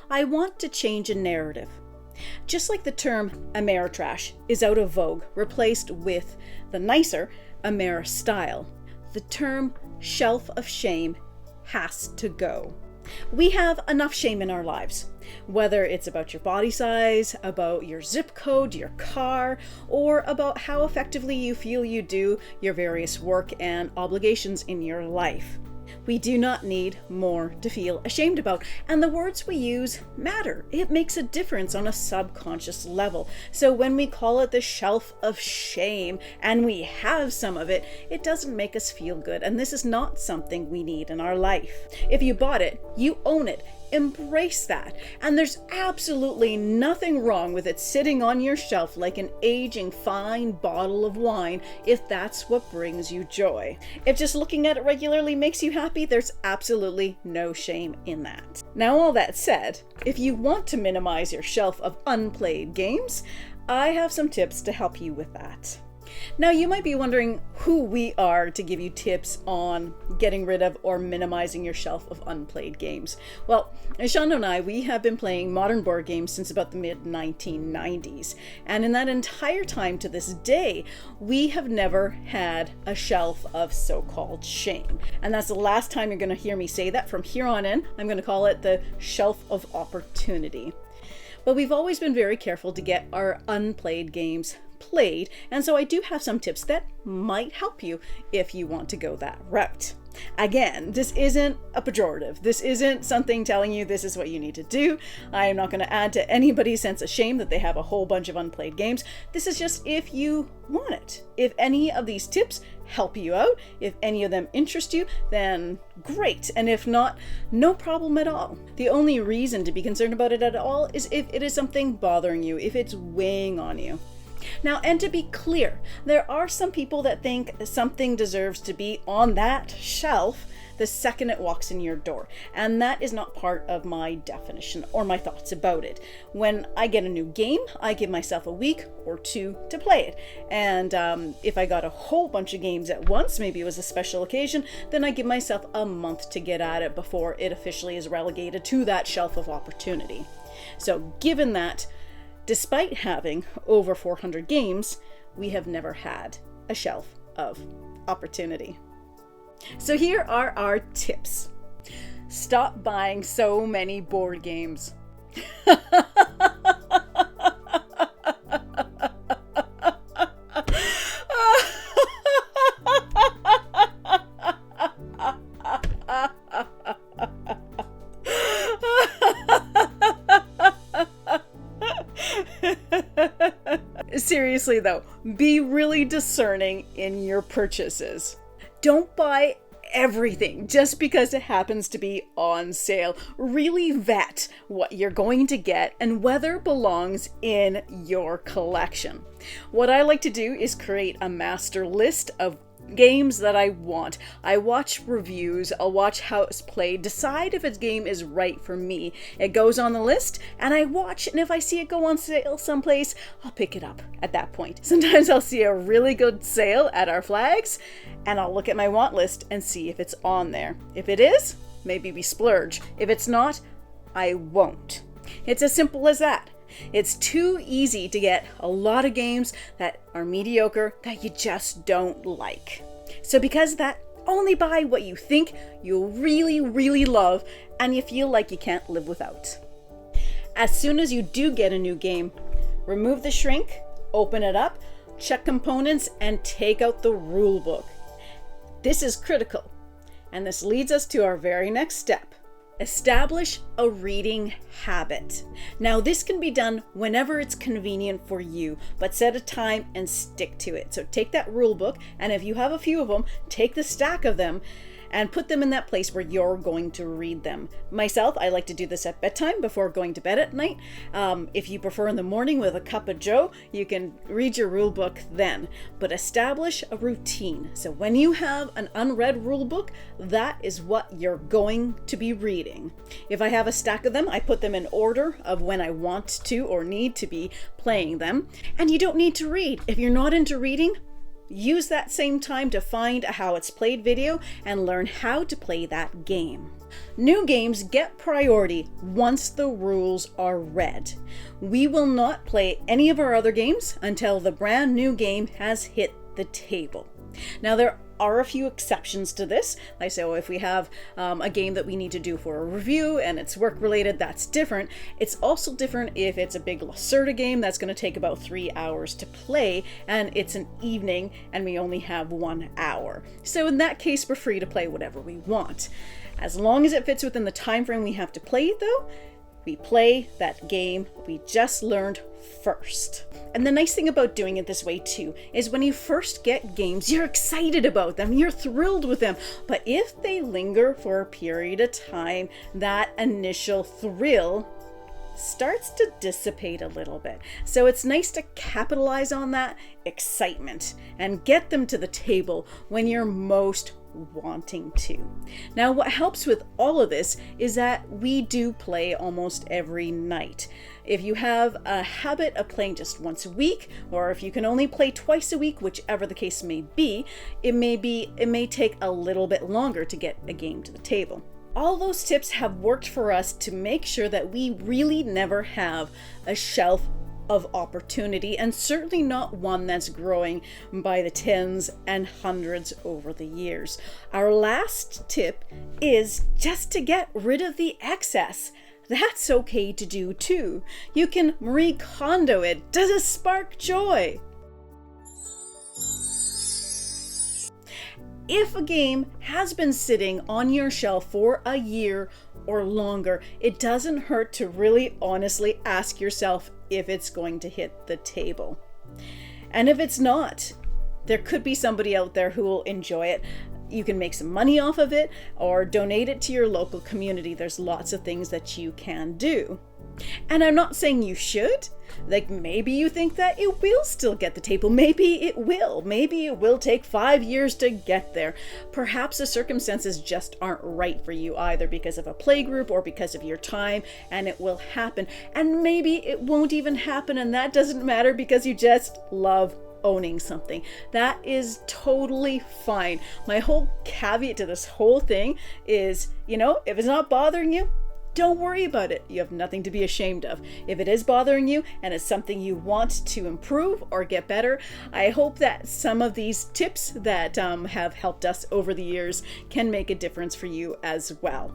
I want to change a narrative. Just like the term Ameritrash is out of vogue, replaced with the nicer Ameristyle, the term shelf of shame has to go. We have enough shame in our lives, whether it's about your body size, about your zip code, your car, or about how effectively you feel you do your various work and obligations in your life. We do not need more to feel ashamed about, and the words we use matter. It makes a difference on a subconscious level. So when we call it the shelf of shame, and we have some of it, it doesn't make us feel good, and this is not something we need in our life. If you bought it, you own it. Embrace that. And there's absolutely nothing wrong with it sitting on your shelf like an aging fine bottle of wine if that's what brings you joy. If just looking at it regularly makes you happy, there's absolutely no shame in that. Now, all that said, if you want to minimize your shelf of unplayed games, I have some tips to help you with that. Now, you might be wondering who we are to give you tips on getting rid of or minimizing your shelf of unplayed games. Well, Sean and I, we have been playing modern board games since about the mid-1990s. And in that entire time to this day, we have never had a shelf of so-called shame. And that's the last time you're going to hear me say that. From here on in, I'm going to call it the shelf of opportunity. But we've always been very careful to get our unplayed games played, and so I do have some tips that might help you if you want to go that route. Again, this isn't a pejorative. This isn't something telling you this is what you need to do. I am not going to add to anybody's sense of shame that they have a whole bunch of unplayed games. This is just if you want it. If any of these tips help you out, if any of them interest you, then great. And if not, no problem at all. The only reason to be concerned about it at all is if it is something bothering you, if it's weighing on you. Now, and to be clear, there are some people that think something deserves to be on that shelf the second it walks in your door, and that is not part of my definition or my thoughts about it. When I get a new game, I give myself a week or two to play it, and if I got a whole bunch of games at once, maybe it was a special occasion, then I give myself a month to get at it before it officially is relegated to that shelf of opportunity. So given that, despite having over 400 games, we have never had a shelf of opportunity. So here are our tips. Stop buying so many board games. Seriously though, be really discerning in your purchases. Don't buy everything just because it happens to be on sale. Really vet what you're going to get and whether it belongs in your collection. What I like to do is create a master list of games that I want. I watch reviews, I'll watch how it's played, decide if its game is right for me. It goes on the list and I watch, and if I see it go on sale someplace, I'll pick it up at that point. Sometimes I'll see a really good sale at our flags and I'll look at my want list and see if it's on there. If it is, maybe we splurge. If it's not, I won't. It's as simple as that. It's too easy to get a lot of games that are mediocre that you just don't like. So because of that, only buy what you think you'll really, really love and you feel like you can't live without. As soon as you do get a new game, remove the shrink, open it up, check components, and take out the rule book. This is critical, and this leads us to our very next step. Establish a reading habit. Now, this can be done whenever it's convenient for you, but set a time and stick to it. So take that rule book, and if you have a few of them, take the stack of them and put them in that place where you're going to read them. Myself, I like to do this at bedtime before going to bed at night. If you prefer in the morning with a cup of joe, you can read your rule book then. But establish a routine. So when you have an unread rule book, that is what you're going to be reading. If I have a stack of them, I put them in order of when I want to or need to be playing them. And you don't need to read. If you're not into reading, use that same time to find a how it's played video and learn how to play that game. New games get priority once the rules are read. We will not play any of our other games until the brand new game has hit the table. Now, there are a few exceptions to this. Like, so if we have a game that we need to do for a review and it's work related, that's different. It's also different if it's a big Lacerda game that's going to take about 3 hours to play and it's an evening and we only have 1 hour. So in that case, we're free to play whatever we want. As long as it fits within the time frame we have to play it though, we play that game we just learned first. And the nice thing about doing it this way too is when you first get games, you're excited about them, you're thrilled with them. But if they linger for a period of time, that initial thrill starts to dissipate a little bit. So it's nice to capitalize on that excitement and get them to the table when you're most wanting to. Now, what helps with all of this is that we do play almost every night. If you have a habit of playing just once a week, or if you can only play twice a week, whichever the case may be, it may take a little bit longer to get a game to the table. All those tips have worked for us to make sure that we really never have a shelf of opportunity, and certainly not one that's growing by the tens and hundreds over the years. Our last tip is just to get rid of the excess. That's okay to do too. You can Marie Kondo it. Does it spark joy? If a game has been sitting on your shelf for a year or longer, it doesn't hurt to really honestly ask yourself if it's going to hit the table. And if it's not, there could be somebody out there who will enjoy it. You can make some money off of it or donate it to your local community. There's lots of things that you can do. And I'm not saying you should. Like, maybe you think that it will still get the table. Maybe it will. Maybe it will take 5 years to get there. Perhaps the circumstances just aren't right for you either because of a play group or because of your time, and it will happen. And maybe it won't even happen, and that doesn't matter because you just love owning something. That is totally fine. My whole caveat to this whole thing is, if it's not bothering you, don't worry about it. You have nothing to be ashamed of. If it is bothering you and it's something you want to improve or get better, I hope that some of these tips that have helped us over the years can make a difference for you as well.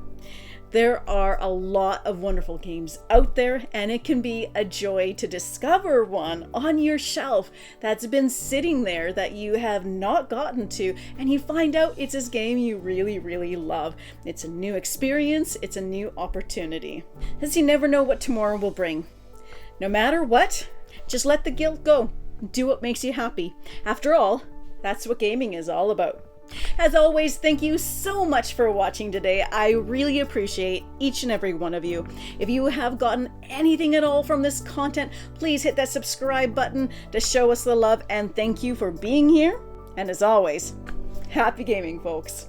There are a lot of wonderful games out there, and it can be a joy to discover one on your shelf that's been sitting there that you have not gotten to, and you find out it's this game you really, really love. It's a new experience, it's a new opportunity. As you never know what tomorrow will bring. No matter what, just let the guilt go. Do what makes you happy. After all, that's what gaming is all about. As always, thank you so much for watching today. I really appreciate each and every one of you. If you have gotten anything at all from this content, please hit that subscribe button to show us the love, and thank you for being here. And as always, happy gaming, folks.